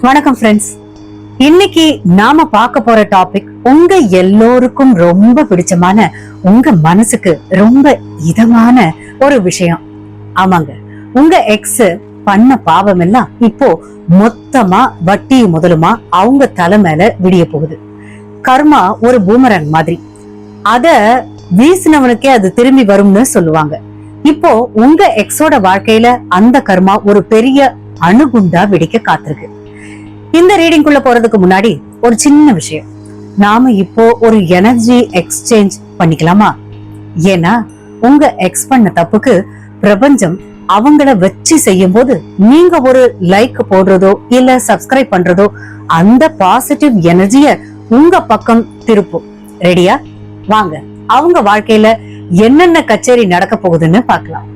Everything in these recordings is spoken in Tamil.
வணக்கம் ஃப்ரெண்ட்ஸ். இன்னைக்கு நாம பார்க்க போற டாபிக் உங்க எல்லோருக்கும் ரொம்ப பிடிச்சமான, உங்க மனசுக்கு ரொம்ப இதமான ஒரு விஷயம். ஆமாங்க, உங்க எக்ஸ் பண்ண பாவம் எல்லாம் இப்போ மொத்தமா வட்டி முதலுமா அவங்க தலை மேல விடிய போகுது. கர்மா ஒரு பூமரங் மாதிரி, அத வீசினவனுக்கே அது திரும்பி வரும்னு சொல்லுவாங்க. இப்போ உங்க எக்ஸோட வாழ்க்கையில அந்த கர்மா ஒரு பெரிய அணுகுண்டா வெடிக்க காத்திருக்கு. இந்த ரீடிங்குள்ள போறதுக்கு முன்னாடி ஒரு சின்ன விஷயம். நாம இப்போ ஒரு எனர்ஜி எக்ஸ்சேஞ்ச் பண்ணிக்கலாமா? ஏன்னா உங்க எக்ஸ் பண்ண தப்புக்கு பிரபஞ்சம் அவங்கள வச்சு செய்யும் போது நீங்க ஒரு லைக் போடுறதோ இல்ல சப்ஸ்கிரைப் பண்றதோ அந்த பாசிட்டிவ் எனர்ஜிய உங்க பக்கம் திருப்பும். ரெடியா? வாங்க அவங்க வாழ்க்கையில என்னென்ன கச்சேரி நடக்க போகுதுன்னு பாக்கலாம்.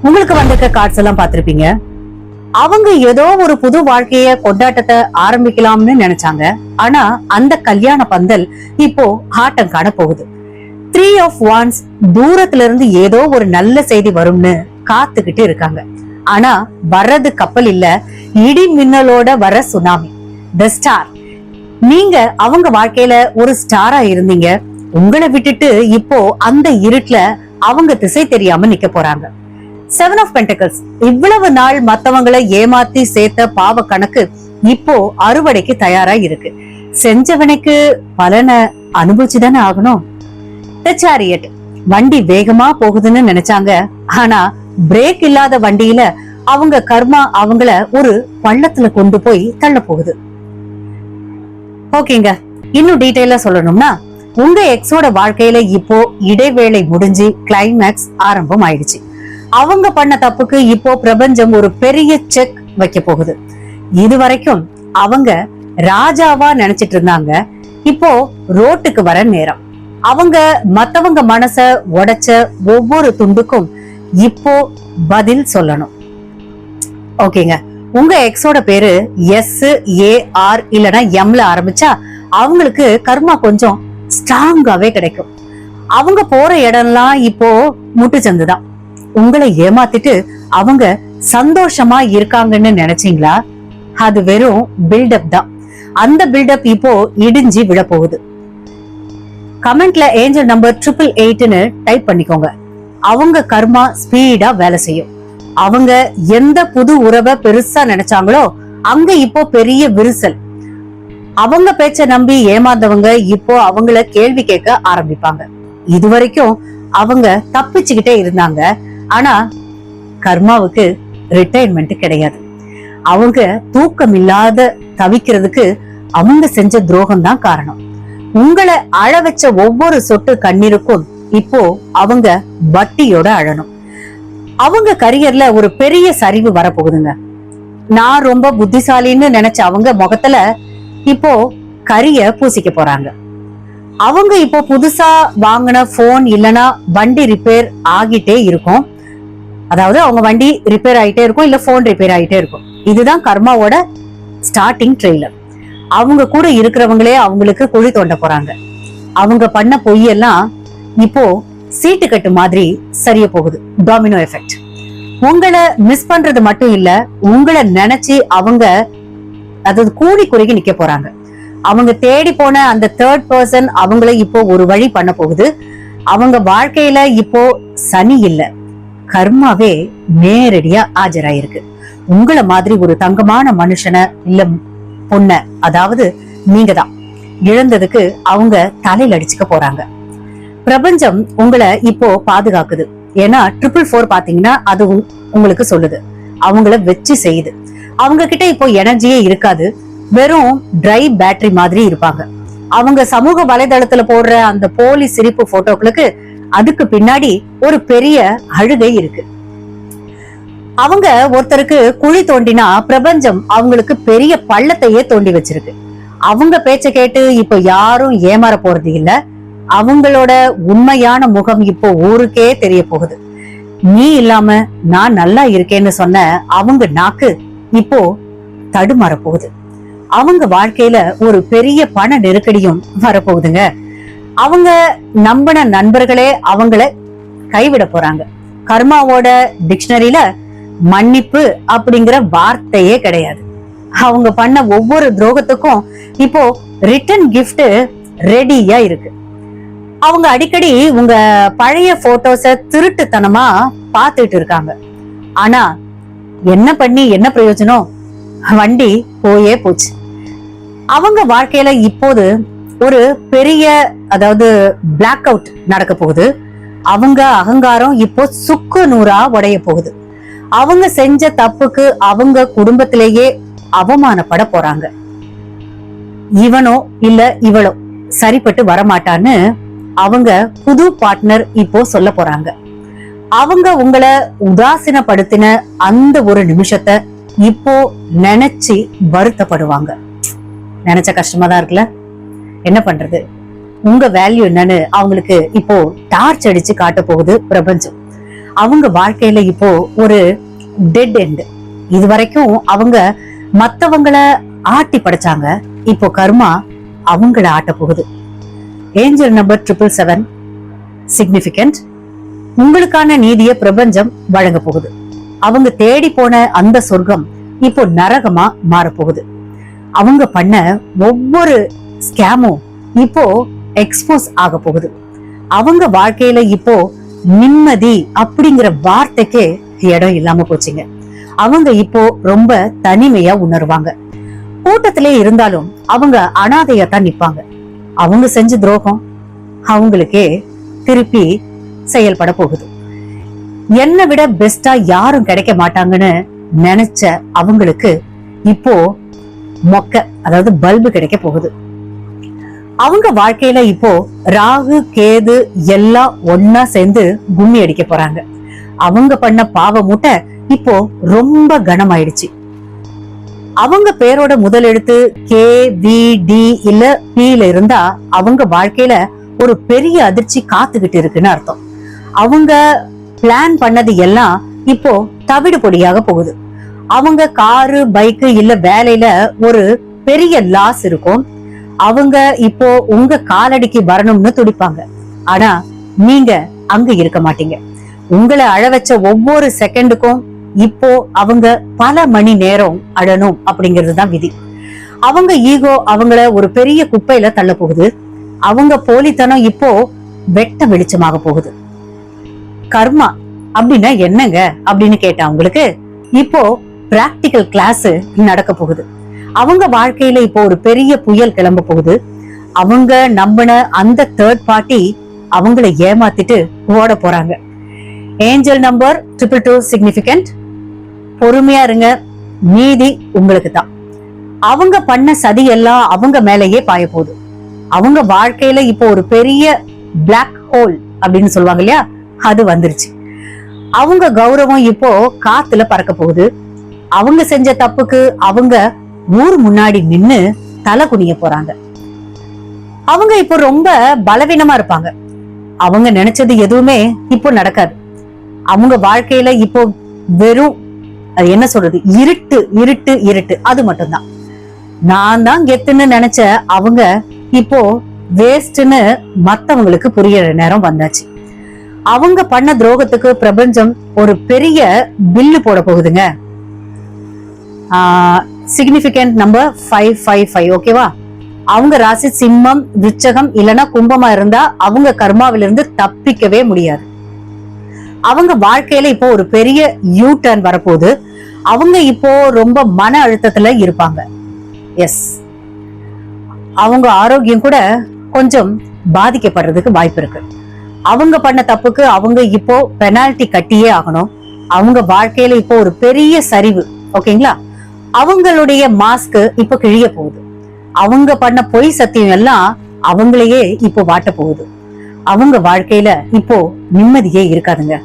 உங்களுக்கு வந்திருக்க கார்ட்ஸ் எல்லாம் பாத்திருப்பீங்க. அவங்க ஏதோ ஒரு புது வாழ்க்கைய கொண்டாட்டத்தை ஆரம்பிக்கலாம்னு நினைச்சாங்க. ஆனா அந்த கல்யாண பந்தல் இப்போ ஆட்டம் காண போகுது. 3 of Wands தூரத்துல இருந்து ஏதோ ஒரு நல்ல செய்தி வரும்னு காத்துக்கிட்டு இருக்காங்க. ஆனா வர்றது கப்பல் இல்ல, இடி மின்னலோட வர சுனாமி. தி ஸ்டார். நீங்க அவங்க வாழ்க்கையில ஒரு ஸ்டாரா இருந்தீங்க. உங்களை விட்டுட்டு இப்போ அந்த இருட்டுல அவங்க திசை தெரியாம நிக்க போறாங்க. 7 of Pentacles. இவ்வளவு நாள் மத்தவங்களை ஏமாத்தி சேர்த்த பாவ கணக்கு இப்போ அறுவடைக்கு தயாரா இருக்கு. செஞ்சவனுக்கு பலனை அனுபவிச்சுதானே ஆகணும். The Chariot. வண்டி வேகமா போகுதுன்னு நினைச்சாங்க. ஆனா பிரேக் இல்லாத வண்டியில அவங்க கர்மா அவங்கள ஒரு பள்ளத்துல கொண்டு போய் தள்ள போகுது. ஓகேங்க, இன்னும் டீடைலா சொல்லணும்னா உங்க எக்ஸோட வாழ்க்கையில இப்போ இடைவேளை முடிஞ்சு கிளைமேக்ஸ் ஆரம்பம் ஆயிடுச்சு. அவங்க பண்ண தப்புக்கு இப்போ பிரபஞ்சம் ஒரு பெரிய செக் வைக்க போகுது. இதுவரைக்கும் அவங்க ராஜாவா நினைச்சிட்டு இருந்தாங்க. இப்போ ரோட்டுக்கு வர நேரம். அவங்க மத்தவங்க மனச உடைச்ச ஒவ்வொரு துண்டுக்கும் இப்போ பதில் சொல்லணும். ஓகேங்க, உங்க எக்ஸோட பேரு SAR இல்லனா எம்ல ஆரம்பிச்சா அவங்களுக்கு கர்மா கொஞ்சம் ஸ்ட்ராங்காவே கிடைக்கும். அவங்க போற இடம்லாம் இப்போ முட்டு சந்துதான். உங்களை ஏமாத்திட்டு அவங்க சந்தோஷமா இருக்காங்கன்னு நினைச்சீங்களா? அது வெறும் பில்டப் தான். அந்த பில்டப் இப்போ இடிஞ்சு விழ போகுது. கமெண்ட்ல ஏஞ்சல் நம்பர் 888ன்னு டைப் பண்ணிக்கோங்க. அவங்க கர்மா ஸ்பீடா வேலை செய்யும். அவங்க எந்த புது உறவை பெருசா நினைச்சாங்களோ அங்க இப்போ பெரிய விரிசல். அவங்க பேச்ச நம்பி ஏமாந்தவங்க இப்போ அவங்கள கேள்வி கேட்க ஆரம்பிப்பாங்க. இதுவரைக்கும் அவங்க தப்பிச்சுக்கிட்டே இருந்தாங்க. ஆனா கர்மாவுக்கு ரிட்டையர்மெண்ட் கிடையாது. அவங்க தூக்கம் இல்லாத தவிக்கிறதுக்கு அவங்க செஞ்ச துரோகம் தான் காரணம். உங்களை அழ வச்ச ஒவ்வொரு சொட்டு கண்ணீருக்கும் இப்போ அவங்க வட்டியோட அழணும். அவங்க கரியர்ல ஒரு பெரிய சரிவு வரப்போகுதுங்க. நான் ரொம்ப புத்திசாலின்னு நினைச்ச அவங்க முகத்துல இப்போ கரிய பூசிக்க போறாங்க. அவங்க இப்போ புதுசா வாங்கின போன் இல்லனா வண்டி ரிப்பேர் ஆகிட்டே இருக்கும். அதாவது அவங்க வண்டி ரிப்பேர் ஆயிட்டே இருக்கும், இல்ல போன் ரிப்பேர் ஆயிட்டே இருக்கும். இதுதான் கர்மாவோட ஸ்டார்டிங் ட்ரெய்லர். அவங்க கூட இருக்கிறவங்களே அவங்களுக்கு குழி தோண்ட போறாங்க. அவங்க பண்ண பொய்யெல்லாம் இப்போ சீட்டு கட்டு மாதிரி சரிய போகுது. டாமினோ எஃபெக்ட். உங்களை மிஸ் பண்றது மட்டும் இல்ல, உங்களை நினைச்சு அவங்க அதாவது கூடி குறுகி நிக்க போறாங்க. அவங்க தேடி போன அந்த தேர்ட் பர்சன் அவங்கள இப்போ ஒரு வழி பண்ண போகுது. அவங்க வாழ்க்கையில இப்போ சனி இல்ல, கர்மாவே நேரடியா ஆஜராயிருக்கு. உங்களை மாதிரி ஒரு தங்கமான மனுஷனை இல்ல பொண்ண, அதாவது நீங்க தான் இழந்ததுக்கு அவங்க தலையில அடிச்சுக்க போறாங்க. பிரபஞ்சம் உங்களை இப்போ பாதுகாக்குது. ஏன்னா 444 பாத்தீங்கன்னா அது உங்களுக்கு சொல்லுது, அவங்கள வச்சு செய்யுது. அவங்க கிட்ட இப்போ எனர்ஜியே இருக்காது, வெறும் ட்ரை பேட்டரி மாதிரி இருப்பாங்க. அவங்க சமூக வலைதளத்துல போடுற அந்த போலி சிரிப்பு போட்டோக்களுக்கு அதுக்கு பின்னாடி ஒரு பெரிய அழுகை இருக்கு. அவங்க ஒருத்தருக்கு குழி தோண்டினா பிரபஞ்சம் அவங்களுக்கு பெரிய பள்ளத்தையே தோண்டி வச்சிருக்கு. அவங்க பேச்ச கேட்டு இப்ப யாரும் ஏமாற போறது இல்ல. அவங்களோட உண்மையான முகம் இப்போ ஊருக்கே தெரிய போகுது. நீ இல்லாம நான் நல்லா இருக்கேன்னு சொன்ன அவங்க நாக்கு இப்போ தடுமாற போகுது. அவங்க வாழ்க்கையில ஒரு பெரிய பண நெருக்கடியும் வரப்போகுதுங்க. அவங்க நம்பின நண்பர்களே அவங்கள கைவிட போறாங்க. கர்மாவோட டிக்ஷனரியில மன்னிப்பு அப்படிங்கிற வார்த்தையே கிடையாது. அவங்க பண்ண ஒவ்வொரு துரோகத்துக்கும் இப்போ ரிட்டர்ன் கிஃப்ட் ரெடியா இருக்கு. அவங்க அடிக்கடி உங்க பழைய போட்டோஸ திருட்டுத்தனமா பாத்துட்டு இருக்காங்க. ஆனா என்ன பண்ணி என்ன பிரயோஜனம்? வண்டி போயே போச்சு. அவங்க வாழ்க்கையில இப்போது ஒரு பெரிய அதாவது பிளாக் அவுட் நடக்க போகுது. அவங்க அகங்காரம் இப்போ சுக்கு நூறா உடைய போகுது. அவங்க செஞ்ச தப்புக்கு அவங்க குடும்பத்திலேயே அவமானப்பட போறாங்க. இவனோ இல்ல இவளோ சரிப்பட்டு வரமாட்டான்னு அவங்க புது பார்ட்னர் இப்போ சொல்ல போறாங்க. அவங்க உங்களை உதாசீனப்படுத்தின அந்த ஒரு நிமிஷத்தை இப்போ நினைச்சு வருத்தப்படுவாங்க. நினைச்ச கஷ்டமா தான் இருக்குல்ல. என்ன பண்றது? உங்க வேல்யூ என்னன்னு அவங்களுக்கு இப்போ டார்ச் அடிச்சு காட்ட போகுது பிரபஞ்சம். அவங்க வாழ்க்கையில இப்போ ஒரு டெட் எண்ட். இது வரைக்கும் அவங்க மத்தவங்கள ஆட்டி படைச்சாங்க. இப்போ கர்மா அவங்கள ஆட்ட போகுது. Angel number 777 significant. உங்களுக்கான நீதியை பிரபஞ்சம் வழங்க போகுது. அவங்க தேடி போன அந்த சொர்க்கம் இப்போ நரகமா மாறப்போகுது. அவங்க பண்ண ஒவ்வொரு ஸ்கேமும் இப்போ எக்ஸ்போஸ் ஆக போகுது. அவங்க வாழ்க்கையில இப்போ நிம்மதி அப்படிங்கிற வார்த்தைக்கே இடம் இல்லாம போச்சுங்க. அவங்க இப்போ ரொம்ப தனிமையா உணர்வாங்க. கூட்டத்திலே இருந்தாலும் அவங்க அனாதையத்தான் நிப்பாங்க. அவங்க செஞ்ச துரோகம் அவங்களுக்கே திருப்பி செயல்பட போகுது. என்னை விட பெஸ்டா யாரும் கிடைக்க மாட்டாங்கன்னு நினைச்ச அவங்களுக்கு இப்போ மொக்க அதாவது பல்பு கிடைக்க போகுது. அவங்க வாழ்க்கையில இப்போ ராகு கேது எல்லாம் ஒன்னா சேர்ந்து கும்மி அடிக்க போறாங்க. அவங்க பண்ண பாவ மூட்டை இப்போ ரொம்ப கனமாயிடுச்சு. அவங்க பேரோட முதல் எழுத்து கே வி டி இல்ல பில இருந்தா அவங்க வாழ்க்கையில ஒரு பெரிய அதிர்ச்சி காத்துக்கிட்டு இருக்குன்னு அர்த்தம். அவங்க பிளான் பண்ணது எல்லாம் இப்போ தவிடு பொடியாக போகுது. அவங்க காரு பைக்கு இல்ல வேலையில ஒரு பெரிய லாஸ் இருக்கும். அவங்க இப்போ உங்க காலடிக்கு வரணும்னு துடிப்பாங்க. ஆனா நீங்க அங்க இருக்க மாட்டீங்க. உங்களை அழ வச்ச ஒவ்வொரு செகண்டுக்கும் இப்போ அவங்க பல மணி நேரம் அழணும் அப்படிங்கிறதுதான் விதி. அவங்க ஈகோ அவங்கள ஒரு பெரிய குப்பையில தள்ள போகுது. அவங்க போலித்தனம் இப்போ வெட்ட வெளிச்சமாக போகுது. கர்மா அப்படின்னா என்னங்க அப்படின்னு கேட்டா அவங்களுக்கு இப்போ பிராக்டிக்கல் கிளாஸ் நடக்க போகுது. அவங்க வாழ்க்கையில இப்போ ஒரு பெரிய புயல் கிளம்ப போகுது. அவங்க நம்பின அந்த தேர்ட் பார்ட்டி அவங்களை ஏமாத்திட்டு ஓட போறாங்க. Angel number 222 significant. பொறுமையா இருங்க, நீதி உங்களுக்கு தான். அவங்க பண்ண சதி எல்லாம் அவங்க மேலேயே பாய போகுது. அவங்க வாழ்க்கையில இப்போ ஒரு பெரிய பிளாக் ஹோல் அப்படின்னு சொல்லுவாங்க இல்லையா, அது வந்துருச்சு. அவங்க கௌரவம் இப்போ காத்துல பறக்க போகுது. அவங்க செஞ்ச தப்புக்கு அவங்க ஊர் முன்னாடி நின்னு தலை குனிய போறாங்க. அவங்க இப்போ ரொம்ப பலவீனமா இருப்பாங்க. அவங்க நினைச்சது எதுவுமே இப்போ நடக்காது. அவங்க வாழ்க்கையில இப்போ வெறும் அது என்ன சொல்றது, இருட்டு இருட்டு இருட்டு, அது மட்டும்தான். நான் தான் கெத்துன்னு நினைச்ச அவங்க இப்போ வேஸ்ட்னு மத்தவங்களுக்கு புரியற நேரம் வந்தாச்சு. அவங்க பண்ண துரோகத்துக்கு பிரபஞ்சம் ஒரு பெரிய பில்லு போட போகுதுங்க. Significant number 555. ஓகேவா? அவங்க ராசி சிம்மம், விருச்சகம் இல்லனா கும்பமா இருந்தா அவங்க கர்மாவிலிருந்து தப்பிக்கவே முடியாது. அவங்க வாழ்க்கையில இப்போ ஒரு பெரிய யூ டர்ன் வரப்போகுது. அவங்க இப்போ ரொம்ப மன அழுத்தத்துல இருப்பாங்க. எஸ், அவங்க ஆரோக்கியம் கூட கொஞ்சம் பாதிக்கப்படுறதுக்கு வாய்ப்பு இருக்கு. அவங்க பண்ண தப்புக்கு அவங்க இப்போ பெனால்டி கட்டியே ஆகணும். அவங்க வாழ்க்கையில இப்போ ஒரு பெரிய சரிவு. ஓகேங்களா? அவங்களுடைய மாஸ்க் இப்போ கிழிய போகுது. அவங்க பண்ண பொய் சத்தியம் எல்லாம் அவங்களையே இப்போ வாட்ட போகுது. அவங்க வாழ்க்கையில இப்போ நிம்மதியே இருக்காதுங்க.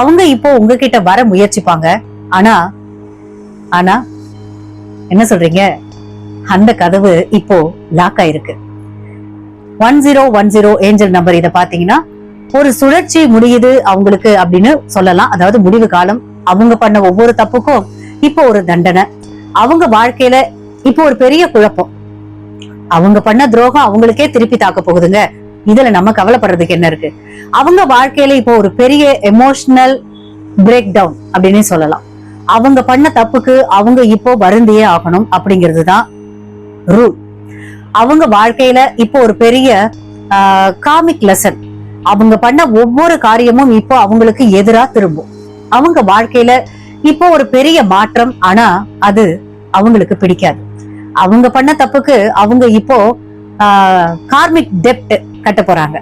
அவங்க இப்போ உங்ககிட்ட வர முயற்சிப்பாங்க. ஆனா ஆனா என்ன சொல்றீங்க, அந்த கதவு இப்போ லாக் ஆயிருக்கு. 1010 ஏஞ்சல் நம்பர். இத பாத்தீங்கன்னா ஒரு சுழற்சி முடியுது அவங்களுக்கு அப்படின்னு சொல்லலாம். அதாவது முடிவு காலம். அவங்க பண்ண ஒவ்வொரு தப்புக்கும் இப்போ ஒரு தண்டனை. அவங்க வாழ்க்கையில இப்போ ஒரு பெரிய குழப்பம். அவங்க பண்ண துரோகம் அவங்களுக்கே திருப்பி தாக்க போகுதுங்க. இதுல நம்ம கவலைப்படுறதுக்கு என்ன இருக்கு? அவங்க வாழ்க்கையில இப்போ ஒரு பெரிய எமோஷனல் பிரேக் டவுன் அப்படின்னு சொல்லலாம். அவங்க பண்ண தப்புக்கு அவங்க இப்போ வருந்தியே ஆகணும் அப்படிங்கிறது தான் ரூல். அவங்க வாழ்க்கையில இப்போ ஒரு பெரிய காமிக் லெசன். அவங்க பண்ண ஒவ்வொரு காரியமும் இப்போ அவங்களுக்கு எதிரா திரும்பும். அவங்க வாழ்க்கையில இப்போ ஒரு பெரிய மாற்றம், ஆனா அது அவங்களுக்கு பிடிக்காது. அவங்க பண்ண தப்புக்கு அவங்க இப்போ கார்மிக் டெப்ட் கட்ட போறாங்க.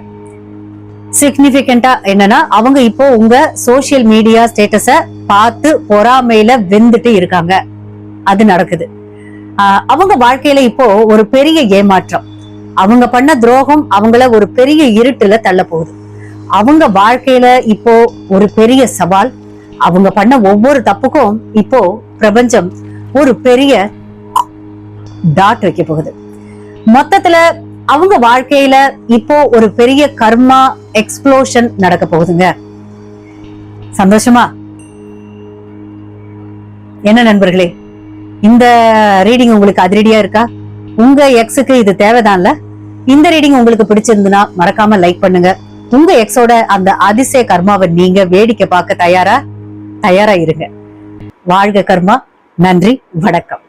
சிக்னிபிகண்டா என்னன்னா, அவங்க இப்போ உங்க சோசியல் மீடியா ஸ்டேட்டஸ பார்த்து பொறாமையில வெந்துட்டு இருக்காங்க. அது நடக்குது. அவங்க வாழ்க்கையில இப்போ ஒரு பெரிய ஏமாற்றம். அவங்க பண்ண துரோகம் அவங்கள ஒரு பெரிய இருட்டுல தள்ள போகுது. அவங்க வாழ்க்கையில இப்போ ஒரு பெரிய சவால். அவங்க பண்ண ஒவ்வொரு தப்புக்கும் இப்போ பிரபஞ்சம் ஒரு பெரிய டாட் வைக்க போகுது. மொத்தத்துல அவங்க வாழ்க்கையில இப்போ ஒரு பெரிய கர்மா எக்ஸ்ப்ளோஷன் நடக்க போகுதுங்க. சந்தோஷமா? என்ன நண்பர்களே, இந்த ரீடிங் உங்களுக்கு அதிரடியா இருக்கா? உங்க எக்ஸுக்கு இது தேவைதான்ல? இந்த ரீடிங் உங்களுக்கு பிடிச்சிருந்துன்னா மறக்காம லைக் பண்ணுங்க. உங்க எக்ஸோட அந்த அதிசய கர்மாவை நீங்க வேடிக்கை பார்க்க தயாரா இருங்க. வாழ்க கர்மா. நன்றி, வணக்கம்.